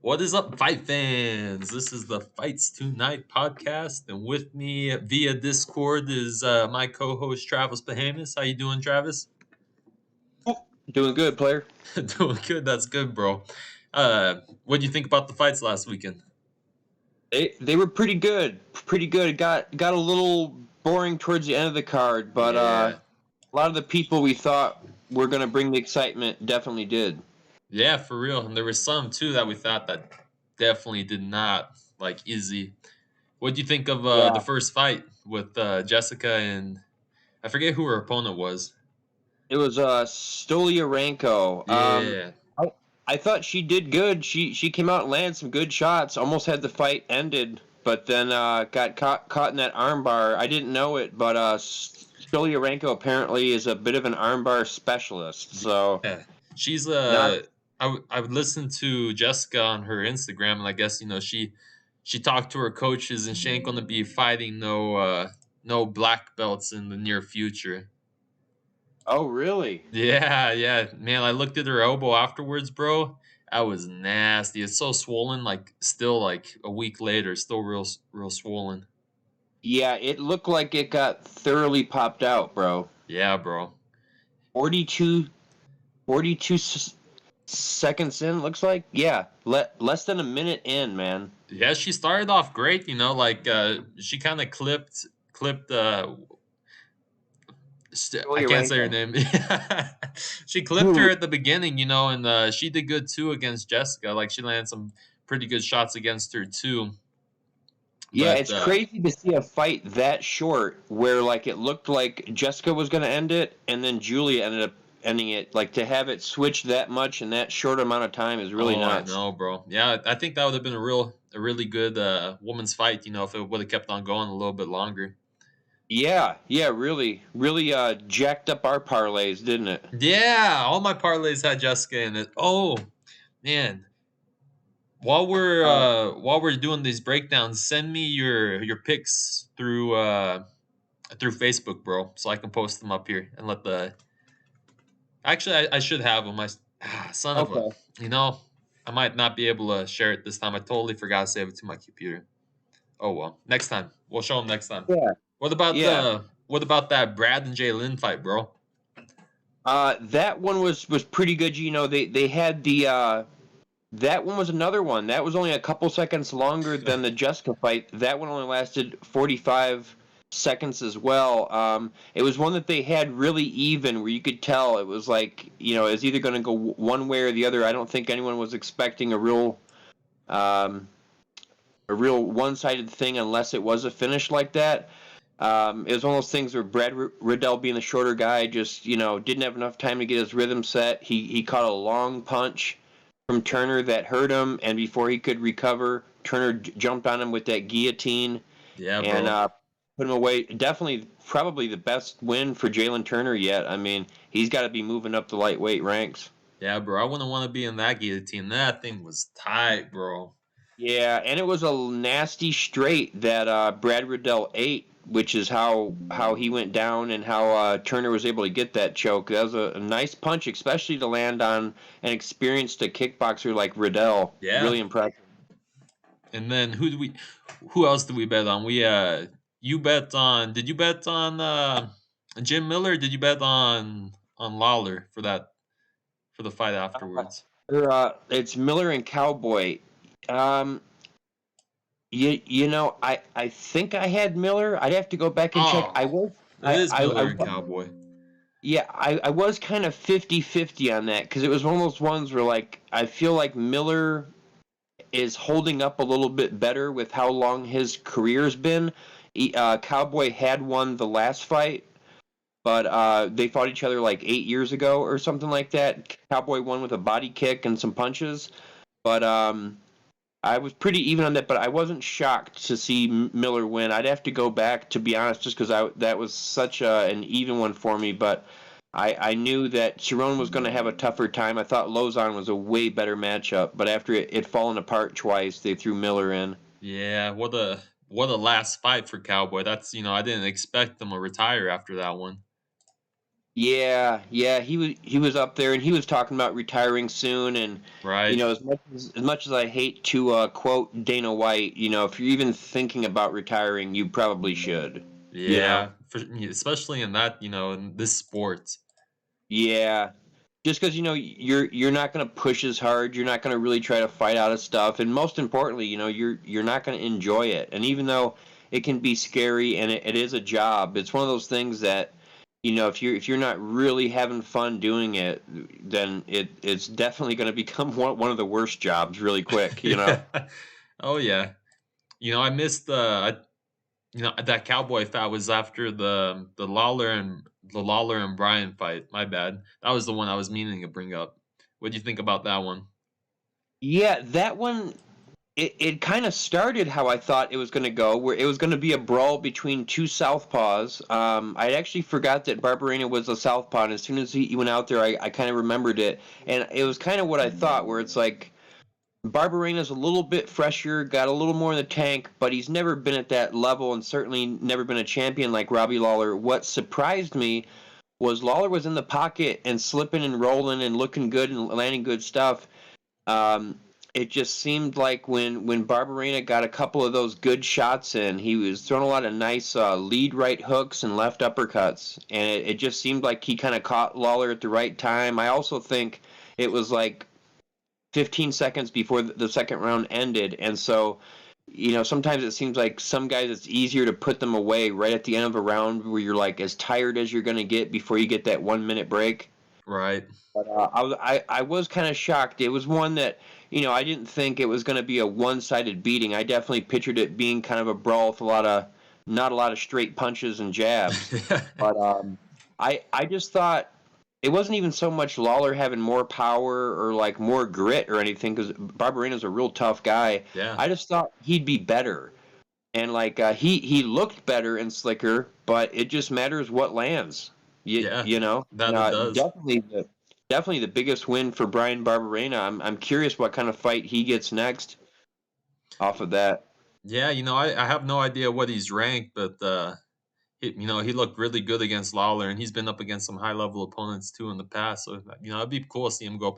What is up, fight fans? This is the Fights Tonight podcast, and with me via Discord is my co-host Travis Behamis. How you doing, Travis? Doing good, player. Doing good. That's good, bro. What do you think about the fights last weekend? They were pretty good, pretty good. It got a little boring towards the end of the card, but Yeah, a lot of the people we thought were going to bring the excitement definitely did. yeah, for real. And there were some too that we thought that definitely did not like Izzy. What do you think of the Yeah, first fight with Jessica and I forget who her opponent was? it was Stolyarenko. Yeah, I, I thought she did good. She came out and landed some good shots. Almost had the fight ended, but then got caught in that armbar. I didn't know it, but Stolyarenko apparently is a bit of an armbar specialist. So yeah. She's not I would listen to Jessica on her Instagram, and I guess she talked to her coaches, and she ain't gonna be fighting no black belts in the near future. Oh, really? Yeah, yeah, man. I looked at her elbow afterwards, bro. That was nasty. It's so swollen, like still like a week later, still real swollen. Yeah, it looked like it got thoroughly popped out, bro. Yeah, bro. 42, 42 seconds in, looks like. Yeah, less than a minute in, man. Yeah, she started off great, like she kind of clipped I Julia can't say her Ranko. name. She clipped her Dude, at the beginning, and she did good too against Jessica. Like she landed some pretty good shots against her too. yeah, But it's crazy to see a fight that short where like it looked like Jessica was going to end it and then Julia ended up ending it. Like to have it switch that much in that short amount of time is really oh, I nuts. know, bro. Yeah, I think that would have been a really good woman's fight. If it would have kept on going a little bit longer. Yeah, yeah, really, really jacked up our parlays, didn't it? Yeah, all my parlays had Jessica in it. Oh man, Uh, while we're doing these breakdowns, send me your picks through Facebook, bro, so I can post them up here and let the. Actually, I should have them. Son of a, okay. you know, I might not be able to share it this time. I totally forgot to save it to my computer. Oh well, next time we'll show them next time. Yeah. Yeah. What about that Brad and Jay Lynn fight, bro? That one was pretty good. You know, they had the that one was another one. That was only a couple seconds longer than the Jessica fight. That one only lasted 45 seconds as well. It was one that they had really even, where you could tell it was like it was either going to go one way or the other. I don't think anyone was expecting um, a real one-sided thing unless it was a finish like that. It was one of those things where Brad Riddell, being the shorter guy, just didn't have enough time to get his rhythm set. He caught a long punch from Turner that hurt him, and before he could recover, Turner jumped on him with that guillotine Yeah, and bro. put him away. Definitely, probably the best win for Jalen Turner yet. I mean, he's got to be moving up the lightweight ranks. Yeah, bro. I wouldn't want to be in that guillotine. That thing was tight, bro. Yeah, and it was a nasty straight that Brad Riddell ate, which is how he went down and how Turner was able to get that choke. That was a nice punch, especially to land on an experienced kickboxer like Riddell. Yeah. Really impressive. And then who else did we bet on? You bet on, did you bet on Jim Miller? Or did you bet on Lawler for the fight afterwards? It's Miller and Cowboy. Um, I think I had Miller. I'd have to go back and check. I Oh, was it is I Miller and was Cowboy. Yeah, I was kind of 50-50 on that because it was one of those ones where like I feel like Miller is holding up a little bit better with how long his career's been. Cowboy had won the last fight, but they fought each other like 8 years ago or something like that. Cowboy won with a body kick and some punches, but I was pretty even on that. But I wasn't shocked to see Miller win. I'd have to go back to be honest, just because that was such an even one for me. But I knew that Cerrone was going to have a tougher time. I thought Lozon was a way better matchup, but after it fallen apart twice, they threw Miller in. Yeah, what a last fight for Cowboy. That's I didn't expect them to retire after that one. Yeah, yeah, he was up there, and he was talking about retiring soon. And Right? as much as I hate to quote Dana White, if you're even thinking about retiring, you probably should. You know, Yeah, especially in that, in this sport. yeah, just because you're not going to push as hard, you're not going to really try to fight out of stuff, and most importantly, you're not going to enjoy it. And even though it can be scary and it is a job, it's one of those things that if you're not really having fun doing it, then it's definitely going to become one of the worst jobs really quick. Yeah. Oh yeah. I missed that cowboy fight was after the Lawler and Bryan fight. My bad. That was the one I was meaning to bring up. What do you think about that one? Yeah, that one. It kind of started how I thought it was going to go, where it was going to be a brawl between two southpaws. I actually forgot that Barberena was a southpaw, and as soon as he went out there, I kind of remembered it, and it was kind of what I thought, where it's like Barberena's a little bit fresher, got a little more in the tank, but he's never been at that level, and certainly never been a champion like Robbie Lawler. What surprised me was Lawler was in the pocket and slipping and rolling and looking good and landing good stuff. um, it just seemed like when Barberena got a couple of those good shots in, he was throwing a lot of nice lead right hooks and left uppercuts, and it just seemed like he kind of caught Lawler at the right time. I also think it was like 15 seconds before the second round ended, and so sometimes it seems like some guys it's easier to put them away right at the end of a round where you're like as tired as you're going to get before you get that 1 minute break. Right. But I was kind of shocked. It was one that I didn't think it was going to be a one-sided beating. I definitely pictured it being kind of a brawl with not a lot of straight punches and jabs. But I just thought it wasn't even so much Lawler having more power or like more grit or anything, because Barberena's a real tough guy. Yeah. I just thought he'd be better, and like he looked better and slicker, but it just matters what lands. You Yeah. you know, That it does. definitely the biggest win for Brian Barberena. I'm curious what kind of fight he gets next off of that. Yeah, I have no idea what he's ranked, but he looked really good against Lawler, and he's been up against some high level opponents too in the past. So it'd be cool to see him go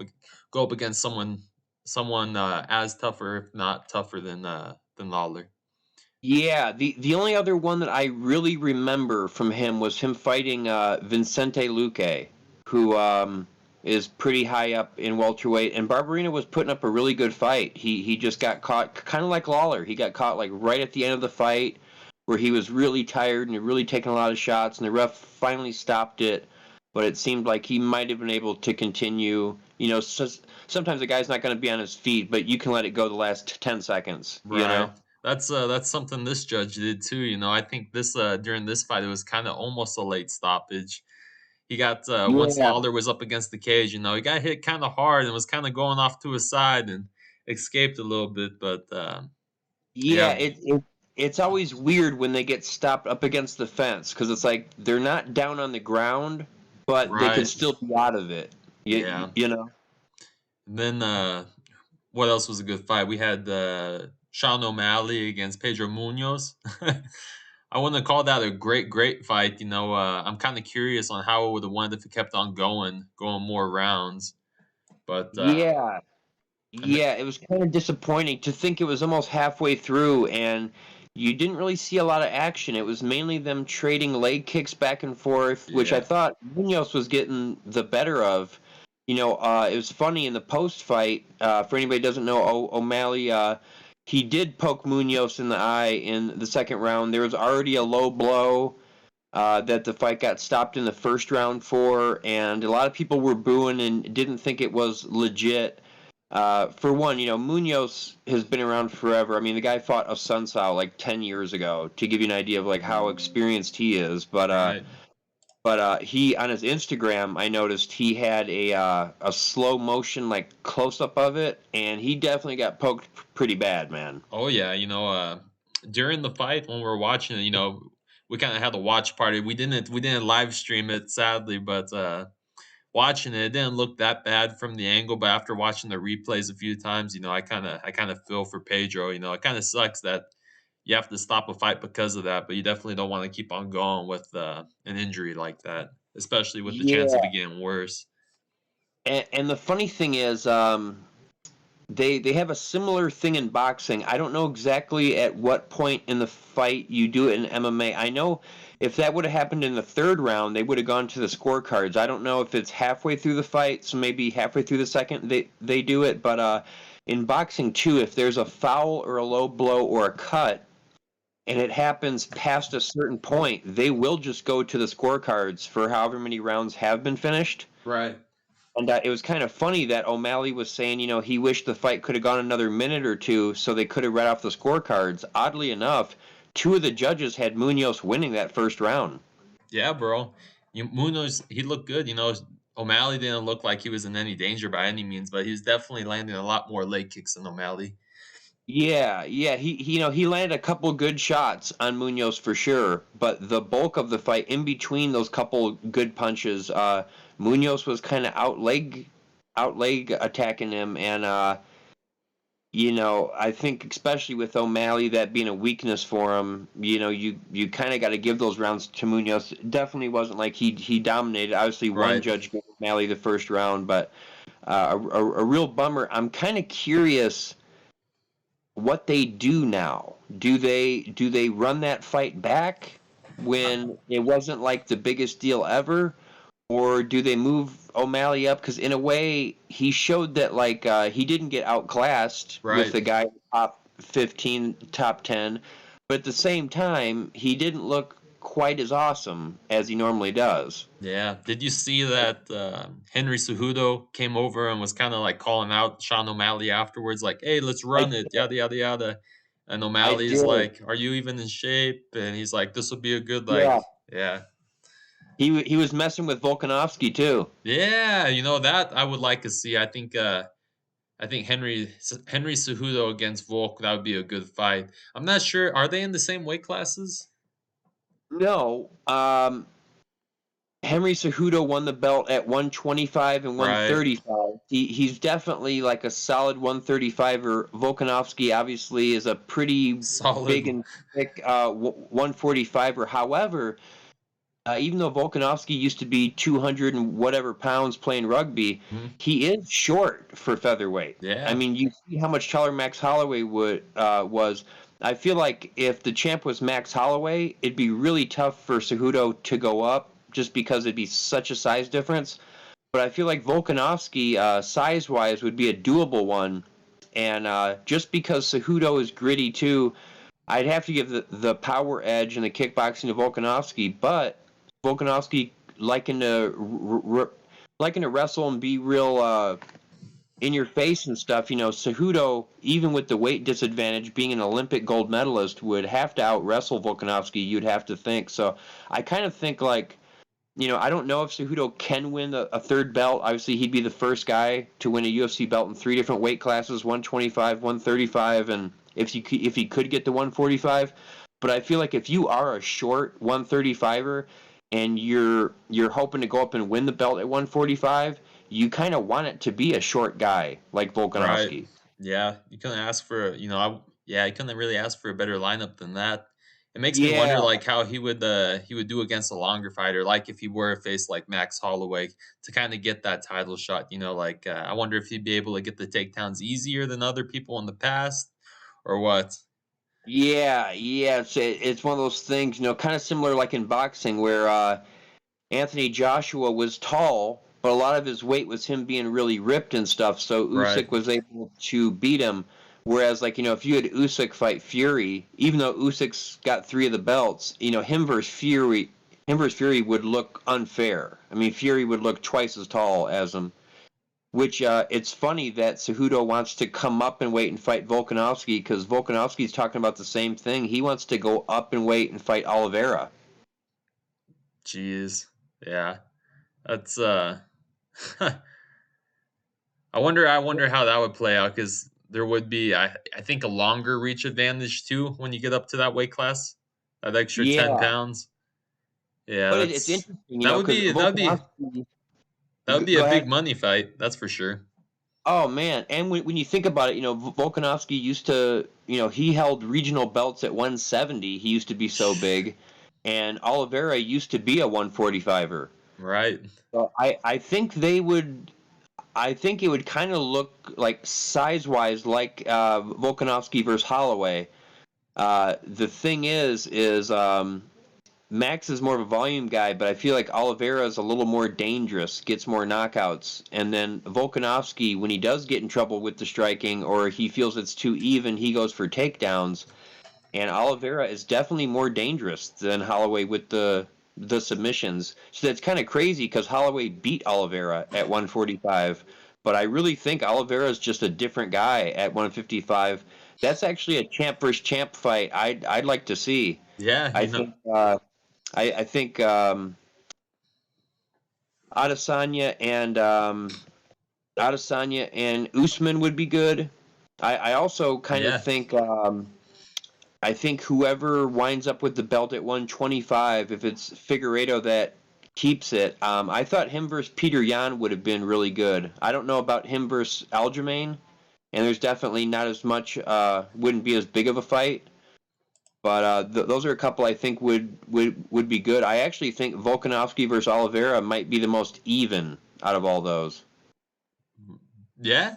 up against someone as tougher, if not tougher than Lawler. Yeah, the only other one that I really remember from him was him fighting Vincente Luque, who is pretty high up in welterweight, and Barberena was putting up a really good fight. He just got caught, kind of like Lawler. He got caught like right at the end of the fight, where he was really tired and really taking a lot of shots, and the ref finally stopped it. But it seemed like he might have been able to continue. Sometimes a guy's not going to be on his feet, but you can let it go the last 10 seconds. Right. That's something this judge did too. I think this during this fight it was kind of almost a late stoppage. He got once Yeah. Lawler was up against the cage, he got hit kind of hard and was kind of going off to his side and escaped a little bit, but Yeah, yeah, it's always weird when they get stopped up against the fence, because it's like they're not down on the ground, but they could right. still be out of it. You, Yeah. you know? And then what else was a good fight? We had Sean O'Malley against Pedro Munoz. I wouldn't call that a great fight. I'm kind of curious on how it would have went if it kept on going more rounds. But Yeah, and th- yeah. It was kind of disappointing to think it was almost halfway through, and you didn't really see a lot of action. It was mainly them trading leg kicks back and forth, which I yeah, thought Munoz was getting the better of. It was funny in the post fight. For anybody who doesn't know, O'Malley, he did poke Munoz in the eye in the second round. There was already a low blow that the fight got stopped in the first round for, and a lot of people were booing and didn't think it was legit. For one, Munoz has been around forever. I mean, the guy fought a Sun Tzu like 10 years ago, to give you an idea of like how experienced he is. right. But he on his Instagram, I noticed he had a slow motion like close up of it, and he definitely got poked pretty bad, man. Oh yeah, during the fight when we were watching it, we kind of had a watch party. We didn't live stream it sadly, but watching it, it didn't look that bad from the angle. But after watching the replays a few times, I kind of feel for Pedro. It kind of sucks that you have to stop a fight because of that, but you definitely don't want to keep on going with an injury like that. especially with the chance of Yeah, it getting worse. and the funny thing is, they have a similar thing in boxing. I don't know exactly at what point in the fight you do it in MMA. I know if that would have happened in the third round, they would have gone to the scorecards. I don't know if it's halfway through the fight, so maybe halfway through the second they do it. But in boxing too, if there's a foul or a low blow or a cut, and it happens past a certain point, they will just go to the scorecards for however many rounds have been finished. Right. And it was kind of funny that O'Malley was saying, he wished the fight could have gone another minute or two so they could have read off the scorecards. Oddly enough, two of the judges had Munoz winning that first round. Yeah, bro. Munoz, he looked good. O'Malley didn't look like he was in any danger by any means, but he was definitely landing a lot more leg kicks than O'Malley. Yeah, yeah, he landed a couple good shots on Munoz for sure, but the bulk of the fight, in between those couple good punches, Munoz was kind of outleg attacking him, and I think especially with O'Malley, that being a weakness for him, you kind of got to give those rounds to Munoz. It definitely wasn't like he dominated. Obviously, one Right. judge gave O'Malley the first round, but a real bummer. I'm kind of curious what they do now. Do they run that fight back when it wasn't like the biggest deal ever? Or do they move O'Malley up? Because in a way, he showed that he didn't get outclassed with Right. the guy top 15, top 10, but at the same time, he didn't look quite as awesome as he normally does. Yeah. Did you see that Henry Cejudo came over and was kind of like calling out Sean O'Malley afterwards, like, "Hey, let's I run it, yada yada yada," and I O'Malley's did. like, "Are you even in shape?" And he's like, "This will be a good Yeah. yeah, He was messing with Volkanovski too. yeah." That I would like to see. I think Henry Cejudo against Volk, that would be a good fight. I'm not sure. Are they in the same weight classes? No, Henry Cejudo won the belt at 125 and Right. 135. He's definitely like a solid 135er. Volkanovski obviously is a pretty big Solid. and thick 145er. However, even though Volkanovski used to be 200 and whatever pounds playing rugby, Mhm. he is short for featherweight. I Yeah. mean, you see how much taller Max Holloway was. I feel like if the champ was Max Holloway, it'd be really tough for Cejudo to go up just because it'd be such a size difference. But I feel like Volkanovski, size-wise, would be a doable one. And just because Cejudo is gritty too, I'd have to give the power edge in the kickboxing to Volkanovski, but Volkanovski liking to wrestle and be real in your face and stuff. Cejudo, even with the weight disadvantage, being an Olympic gold medalist, would have to out wrestle Volkanovski. You'd have to think. So I kind of think I don't know if Cejudo can win a third belt. Obviously, he'd be the first guy to win a UFC belt in three different weight classes: 125, 135, and if he could get to 145. But I feel like if you are a short 135er and you're hoping to go up and win the belt at 145, you kind of want it to be a short guy like Right. Volkanovski. Yeah. You couldn't ask for, yeah, you couldn't really ask for a better lineup than that. It makes me Yeah, wonder like how he would do against a longer fighter, like if he were to face like Max Holloway to kind of get that title shot, I wonder if he'd be able to get the takedowns easier than other people in the past or what. yeah, yeah. It's one of those things, kind of similar like in boxing where Anthony Joshua was tall, but a lot of his weight was him being really ripped and stuff. So Right. Usyk was able to beat him. Whereas, if you had Usyk fight Fury, even though Usyk's got three of the belts, him versus Fury would look unfair. I mean, Fury would look twice as tall as him. Which it's funny that Cejudo wants to come up and wait and fight Volkanovski because Volkanovski's talking about the same thing. He wants to go up and wait and fight Oliveira. Jeez. Yeah. That's I wonder how that would play out because there would be I think a longer reach advantage too when you get up to that weight class. That extra 10 Yeah, pounds. Yeah, but it's interesting, that would because be that would be Volkanovski. that would be a Go big ahead. money fight, that's for sure. Oh man, and when you think about it, Volkanovski used to, he held regional belts at 170. He used to be so big, and Oliveira used to be a 145er. Right. So I think they would. I think it would kind of look like size-wise like Volkanovski versus Holloway. The thing is Max is more of a volume guy, but I feel like Oliveira is a little more dangerous, gets more knockouts, and then Volkanovski, when he does get in trouble with the striking or he feels it's too even, he goes for takedowns. And Oliveira is definitely more dangerous than Holloway with the submissions. So that's kind of crazy because Holloway beat Oliveira at 145, but I really think Oliveira is just a different guy at 155. That's actually a champ versus champ fight I'd like to see. Yeah, I you know. think I think Adesanya and Adesanya and Usman would be good. I also kind of Yeah. think I think whoever winds up with the belt at 125, if it's Figueiredo that keeps it, I thought him versus Peter Yan would have been really good. I don't know about him versus Aljamain, and there's definitely not as much, wouldn't be as big of a fight. But those are a couple I think would be good. I actually think Volkanovski versus Oliveira might be the most even out of all those. Yeah.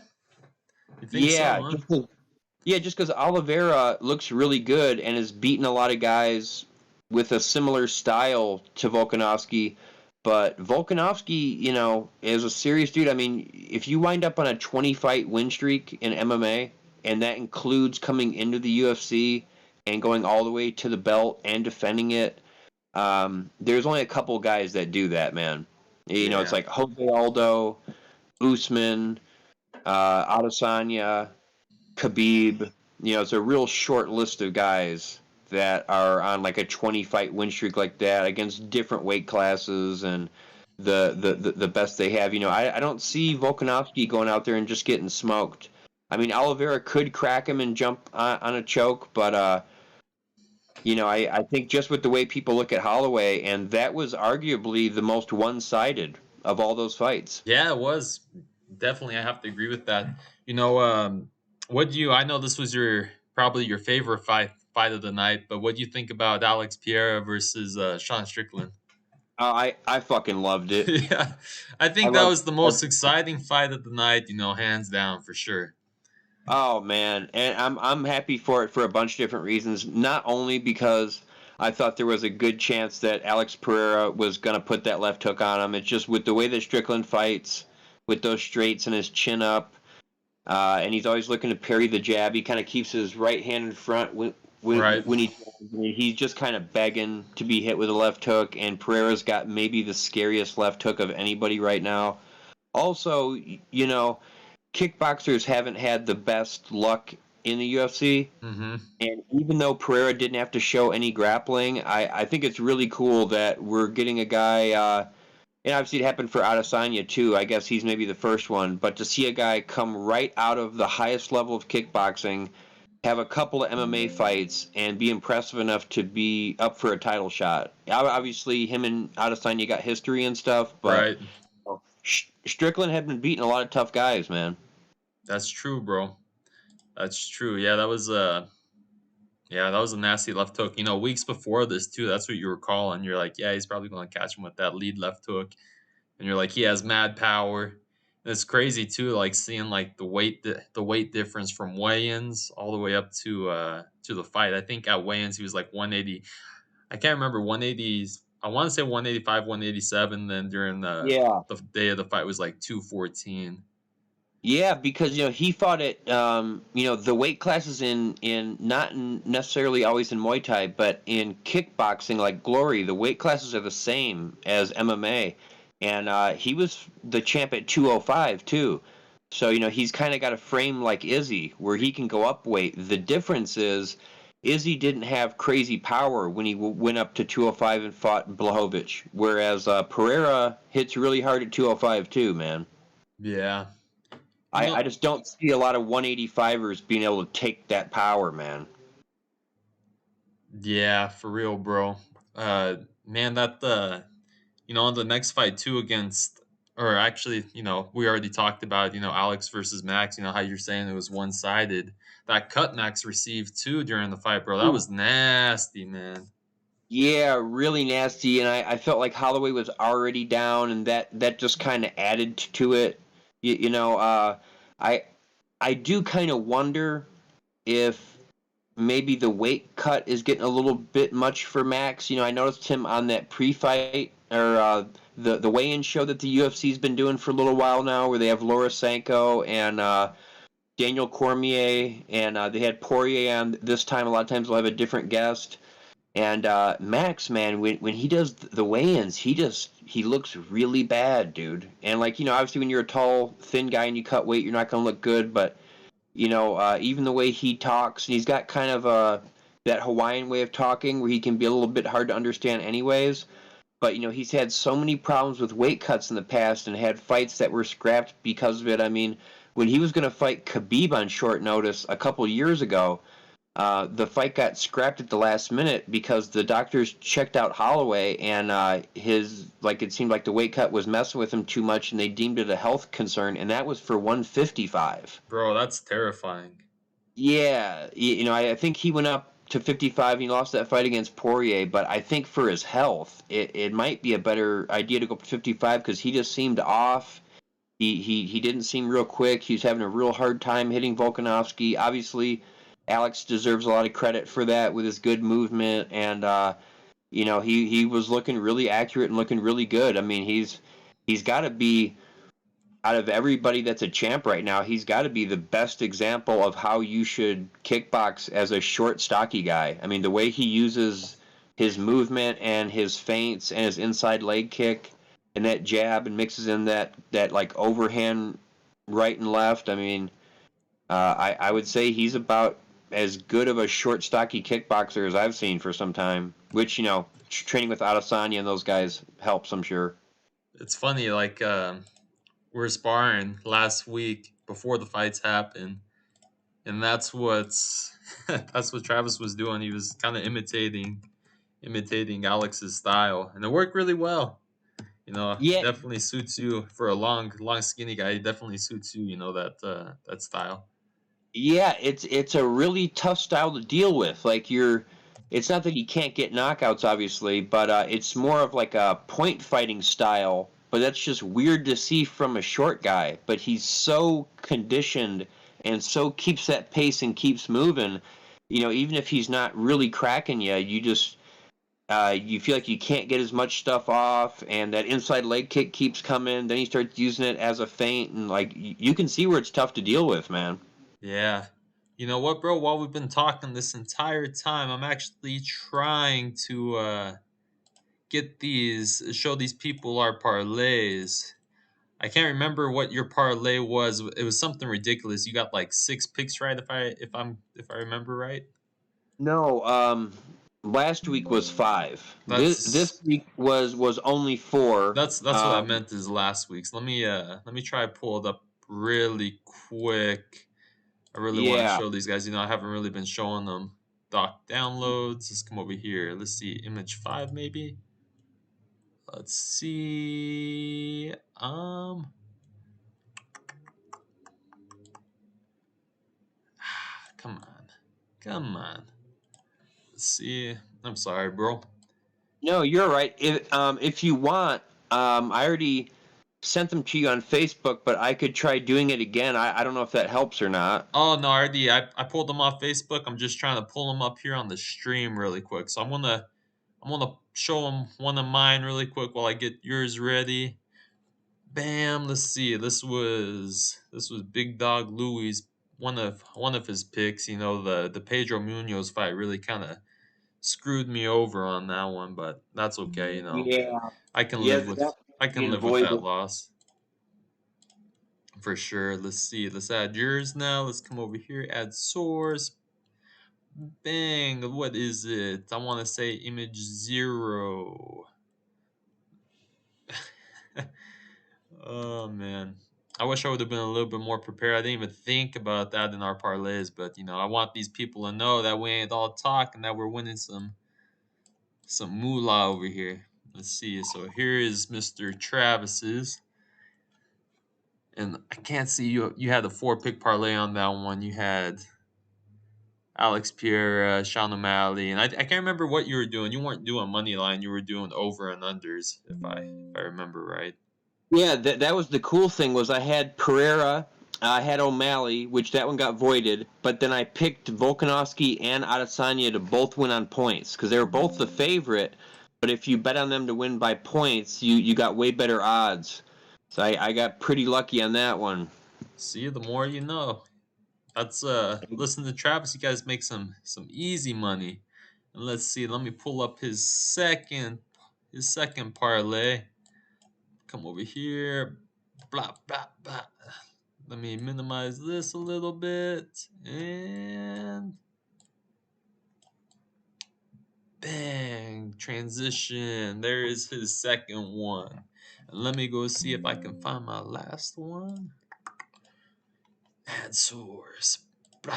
You think so, Yeah, huh? just because Oliveira looks really good and has beaten a lot of guys with a similar style to Volkanovski. But Volkanovski, is a serious dude. I mean, if you wind up on a 20 fight win streak in MMA, and that includes coming into the UFC and going all the way to the belt and defending it, there's only a couple guys that do that, man. It's Yeah. like Jose Aldo, Usman, Adesanya, Khabib. It's a real short list of guys that are on like a 20 fight win streak like that against different weight classes and the best they have. I don't see Volkanovski going out there and just getting smoked. I mean, Oliveira could crack him and jump on a choke, but I think just with the way people look at Holloway, and that was arguably the most one sided of all those fights. Yeah, it was. Definitely I have to agree with that. You know, what do you I know this was your probably your favorite fight of the night, but what do you think about Alex Pereira versus Sean Strickland? I fucking loved it. Yeah. I I think that love. was the most exciting fight of the night, hands down for sure. Oh man, and I'm happy for it for a bunch of different reasons. Not only because I thought there was a good chance that Alex Pereira was gonna put that left hook on him. It's just with the way that Strickland fights, with those straights and his chin up, and he's always looking to parry the jab. He kind of keeps his right hand in front Right. when he's just kind of begging to be hit with a left hook. And Pereira's got maybe the scariest left hook of anybody right now. Also, kickboxers haven't had the best luck in the UFC. Mhm. And even though Pereira didn't have to show any grappling, I think it's really cool that we're getting a guy. And obviously, it happened for Adesanya too. I guess he's maybe the first one. But to see a guy come right out of the highest level of kickboxing, have a couple of MMA fights, and be impressive enough to be up for a title shot. Obviously, him and Adesanya got history and stuff, but Right. Strickland had been beating a lot of tough guys, man. That's true, bro. That's true. Yeah, that was a nasty left hook. Weeks before this too, that's what you were calling. You're like, yeah, he's probably going to catch him with that lead left hook. And you're like, he has mad power. And it's crazy too, like seeing like the weight difference from weigh-ins all the way up to the fight. I think at weigh-ins he was like 180. I can't remember 180s. I want to say 185, 187. Then during Yeah. the day of the fight was like 214. Yeah, because he fought at the weight classes in not necessarily always in Muay Thai, but in kickboxing like Glory, the weight classes are the same as MMA, and he was the champ at 205 too. So he's kind of got a frame like Izzy, where he can go up weight. The difference is Izzy didn't have crazy power when he went up to 205 and fought Blachowicz, whereas Pereira hits really hard at 205 too, man. Yeah. You I know, just don't see a lot of 185ers being able to take that power, man. yeah, for real, bro. Man, that the next fight too against, or actually, we already talked about, Alex versus Max. How you're saying it was one sided. That cut Max received too during the fight, bro. That Ooh. was nasty, man. Yeah, really nasty, and I felt like Holloway was already down, and that just kind of added to it. You know, I I do kind of wonder if maybe the weight cut is getting a little bit much for Max. I noticed him on that pre-fight or the weigh-in show that the UFC's been doing for a little while now, where they have Laura Sanko and Daniel Cormier, and they had Poirier on this time. A lot of times they'll have a different guest. And Max, man, when he does the weigh-ins, he looks really bad, dude. And like obviously when you're a tall, thin guy and you cut weight, you're not gonna look good. But even the way he talks, and he's got kind of that Hawaiian way of talking where he can be a little bit hard to understand, anyways. But he's had so many problems with weight cuts in the past and had fights that were scrapped because of it. I mean, when he was going to fight Khabib on short notice a couple years ago, the fight got scrapped at the last minute because the doctors checked out Holloway and it seemed like the weight cut was messing with him too much and they deemed it a health concern, and that was for 155. Bro, that's terrifying. Yeah, I think he went up to 55 and he lost that fight against Poirier, but I think for his health, it might be a better idea to go up to 55 because he just seemed off. He didn't seem real quick. He was having a real hard time hitting Volkanovski. Obviously, Alex deserves a lot of credit for that with his good movement, and he was looking really accurate and looking really good. I mean, he's got to be, out of everybody that's a champ right now, he's got to be the best example of how you should kickbox as a short, stocky guy. I mean, the way he uses his movement and his feints and his inside leg kick and that jab and mixes in that like overhand right and left. I mean, I would say he's about as good of a short, stocky kickboxer as I've seen for some time. Which training with Adesanya and those guys helps, I'm sure. It's funny, like we were sparring last week before the fights happened, and that's what's that's what Travis was doing. He was kind of imitating Alex's style, and it worked really well. Yeah, Definitely suits you for a long skinny guy. It definitely suits you. That style. Yeah, it's a really tough style to deal with. Like it's not that he can't get knockouts, obviously, but it's more of like a point fighting style. But that's just weird to see from a short guy. But he's so conditioned and so keeps that pace and keeps moving. Even if he's not really cracking you, you feel like you can't get as much stuff off, and that inside leg kick keeps coming. Then he starts using it as a feint, and like you can see where it's tough to deal with, man. Yeah. You know what, bro? While we've been talking this entire time, I'm actually trying to show these people our parlays. I can't remember what your parlay was. It was something ridiculous. You got like 6 picks right, if I remember right. No, last week was five. This That's week was only four. that's what I meant is last week's. Let me try to pull it up really quick. I really want to Yeah. show these guys. I haven't really been showing them doc downloads. Let's come over here. Let's see, image 5 maybe. Let's see. Come on, come on. Let's see. I'm sorry, bro. No, you're right. If you want, I already sent them to you on Facebook, but I could try doing it again. I don't know if that helps or not. Oh no, I pulled them off Facebook. I'm just trying to pull them up here on the stream really quick. So I'm gonna show them one of mine really quick while I get yours ready. Bam. Let's see. This was Big Dog Louis. One of his picks. The Pedro Munoz fight really kind of screwed me over on that one, but that's okay. Yeah. I can Yeah, live with that I being can live with that avoided. loss for sure. Let's see. Let's add yours now. Let's come over here. Add source. Bang. What is it? I want to say image 0. Oh man. I wish I would have been a little bit more prepared. I didn't even think about that in our parlays, but I want these people to know that we ain't all talk and that we're winning some moolah over here. Let's see. So here is Mr. Travis's. And I can't see you had a 4 pick parlay on that one. Alex Pereira, Sean O'Malley, and I can't remember what you were doing. You weren't doing money line. You were doing over and unders, if I remember right. Yeah, that was the cool thing was I had Pereira, I had O'Malley, which that one got voided, but then I picked Volkanovski and Adesanya to both win on points because they were both the favorite. But if you bet on them to win by points, you got way better odds. So I got pretty lucky on that one. See, the more you know. That's listen to Travis. You guys make some easy money. And let's see. Let me pull up his second parlay. Come over here. Blah blah blah. Let me minimize this a little bit. And bang. Transition. There is his second one. And let me go see if I can find my last one. Add source. Blah.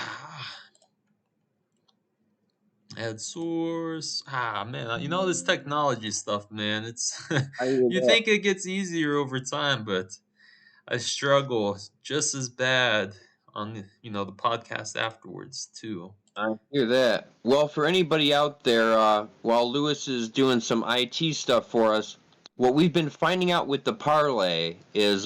Add source. Ah, man, this technology stuff, man. It's I hear you that. think it gets easier over time, but I struggle just as bad on the podcast afterwards too. I hear that. Well, for anybody out there, while Lewis is doing some IT stuff for us, what we've been finding out with the parlay is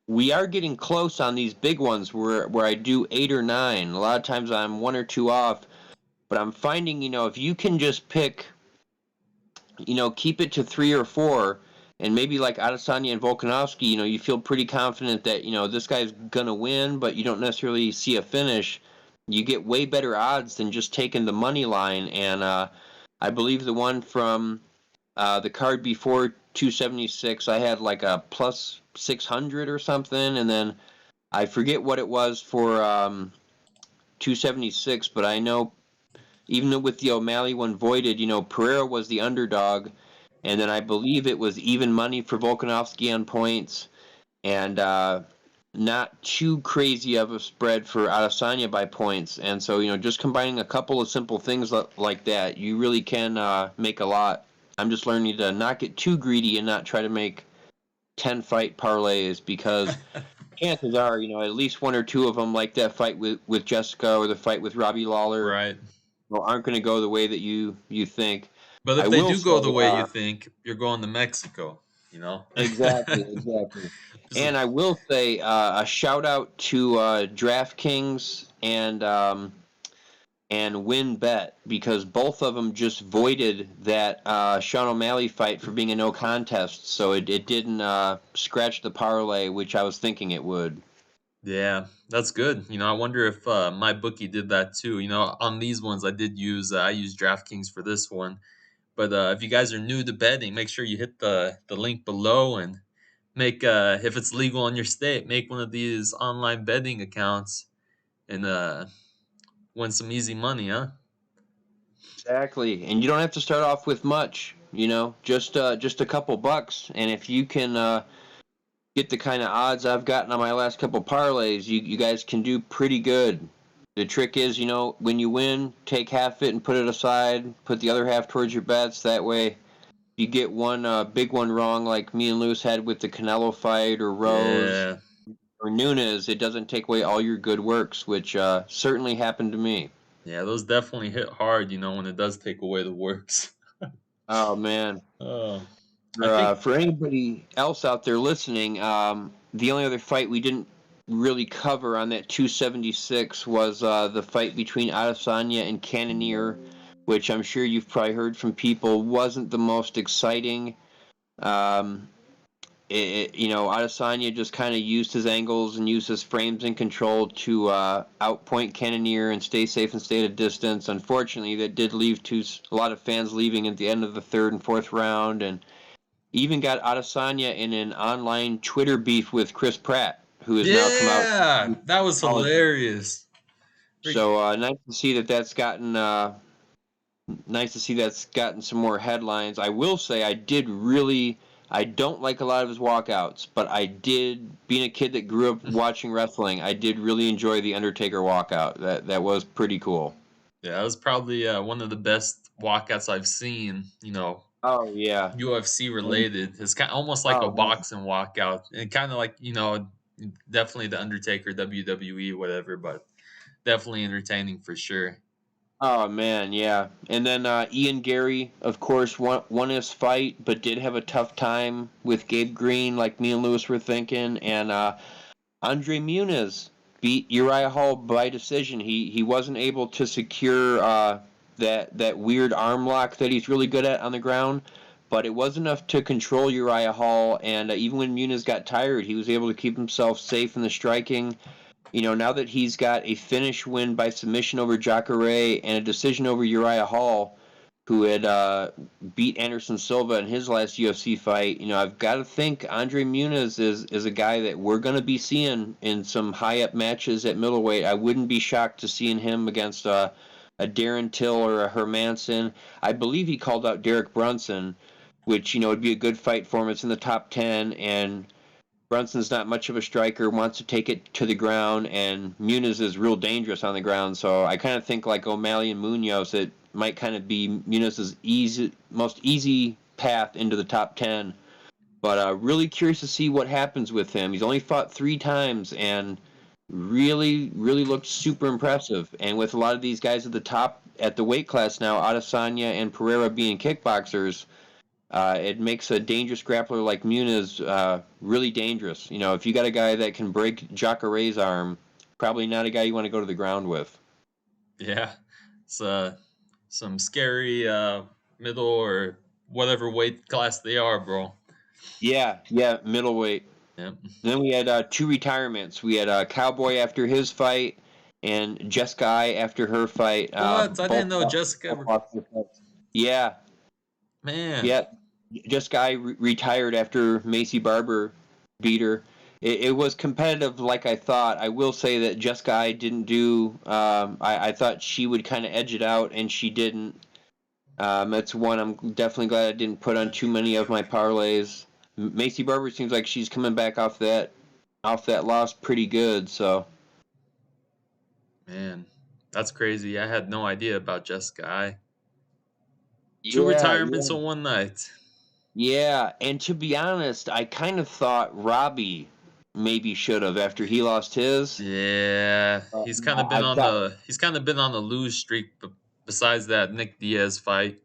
we are getting close on these big ones where I do 8 or 9. A lot of times I'm 1 or 2 off, but I'm finding, if you can just pick, keep it to 3 or 4, and maybe like Adesanya and Volkanovski, you feel pretty confident that, this guy's gonna win, but you don't necessarily see a finish. You get way better odds than just taking the money line. And I believe the one from the card before 276, I had like a plus 600 or something, and then I forget what it was for 276, but I know even with the O'Malley one voided, Pereira was the underdog, and then I believe it was even money for Volkanovski on points, and not too crazy of a spread for Adesanya by points. And so, just combining a couple of simple things like that, you really can make a lot. I'm just learning to not get too greedy and not try to make 10 fight parlays because chances are, at least 1 or 2 of them, like that fight with Jessica or the fight with Robbie Lawler, Right. aren't going to go the way that you think. But I if they will do say, go the way you think, you're going to Mexico. You know. exactly. Just- And I will say a shout out to DraftKings and WinBet because both of them just voided that Sean O'Malley fight for being a no contest, so it didn't scratch the parlay, which I was thinking it would. yeah, that's good. I wonder if my bookie did that too. On these ones, I used DraftKings for this one. But if you guys are new to betting, make sure you hit the link below and make if it's legal in your state, make one of these online betting accounts and win some easy money, huh? Exactly, and you don't have to start off with much. Just a couple bucks, and if you can get the kind of odds I've gotten on my last couple parlays, you guys can do pretty good. The trick is, when you win, take half it and put it aside. Put the other half towards your bets. That way, you get one big one wrong, like me and Lewis had with the Canelo fight, or Rose, Yeah, or Nunes. It doesn't take away all your good works, which certainly happened to me. yeah, those definitely hit hard. When it does take away the works. Oh man. Oh, I think For anybody else out there listening, the only other fight we didn't really cover on that 276 was the fight between Adesanya and Cannonier, which I'm sure you've probably heard from people wasn't the most exciting. Um, Adesanya just kind of used his angles and used his frames and control to outpoint Cannonier and stay safe and stay at a distance. Unfortunately, that did leave a lot of fans leaving at the end of the third and fourth round, and even got Adesanya in an online Twitter beef with Chris Pratt, who has now come out. yeah, that was hilarious. Freak- So nice to see that's gotten some more headlines. I will say I don't like a lot of his walkouts, but being a kid that grew up watching wrestling, I did really enjoy the Undertaker walkout. That was pretty cool. Yeah, that was probably one of the best walkouts I've seen. Oh yeah. UFC And, related. It's kind of almost like a oh man. boxing walkout, and kind of like definitely the Undertaker WWE whatever. But definitely entertaining for sure. Oh man, yeah. And then Ian Gary, of course, won his fight, but did have a tough time with Gabe Green, like me and Lewis were thinking. And Andre Muniz beat Uriah Hall by decision. He wasn't able to secure that weird arm lock that he's really good at on the ground, but it was enough to control Uriah Hall. And even when Muniz got tired, he was able to keep himself safe in the striking. Now that he's got a finish win by submission over Jacare and a decision over Uriah Hall, who had beat Anderson Silva in his last UFC fight, I've got to think Andre Muniz is a guy that we're going to be seeing in some high up matches at middleweight. I wouldn't be shocked to seeing him against a Darren Till or a Hermanson. I believe he called out Derek Brunson, which would be a good fight for him. It's in the top 10, and Brunson's not much of a striker, wants to take it to the ground, and Muniz is real dangerous on the ground. So I kind of think like O'Malley and Munoz, it might kind of be Muniz's most easy path into the top 10. But really curious to see what happens with him. He's only fought 3 times and really, really looked super impressive. And with a lot of these guys at the top at the weight class now, Adesanya and Pereira being kickboxers, it makes a dangerous grappler like Muniz really dangerous. If you got a guy that can break Jacare's arm, probably not a guy you want to go to the ground with. Yeah, it's some scary middle or whatever weight class they are, bro. Yeah, yeah, middleweight. Yep. Then we had 2 retirements. We had Cowboy after his fight, and Jessica I after her fight. What? I didn't Both, know Jessica. both lost their fights. Yeah, Man, yeah. Jessica I retired after Macy Barber beat her. It was competitive like I thought. I will say that Jessica I didn't do. I thought she would kind of edge it out, and she didn't. That's one I'm definitely glad I didn't put on too many of my parlays. Macy Barber seems like she's coming back off that loss pretty good. So man, that's crazy. I had no idea about Jessica. Two yeah, retirements yeah, in one night. yeah. And to be honest, I kind of thought Robbie maybe should have after he lost his. Yeah, he's kind of been I on thought, the lose streak. But besides that Nick Diaz fight,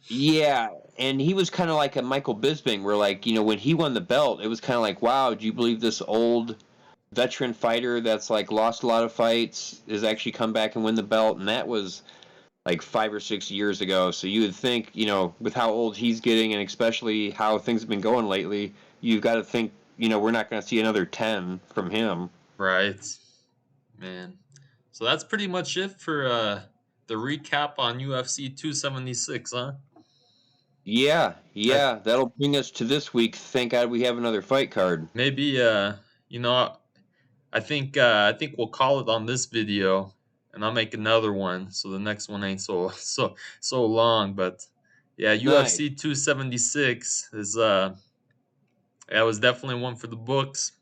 yeah, and he was kind of like a Michael Bisping, where like when he won the belt, it was kind of like, wow, do you believe this old veteran fighter that's like lost a lot of fights is actually come back and win the belt? And that was like 5 or 6 years ago. So you would think, with how old he's getting and especially how things have been going lately, you've got to think, we're not going to see another 10 from him. right? Man, so that's pretty much it for the recap on UFC 276, huh? Yeah, I yeah, that'll bring us to this week. Thank God we have another fight card. maybe you know I think we'll call it on this video, and I'll make another one so the next one ain't so long. But yeah, Nice. UFC 276 is that was definitely one for the books.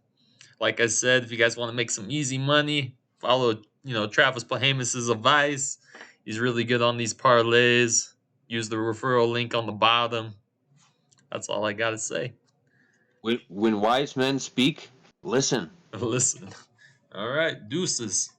Like I said, if you guys want to make some easy money, follow Travis Pahamis' advice. He's really good on these parlays. Use the referral link on the bottom. That's all I gotta say. When wise men speak, listen. Listen. All right, deuces.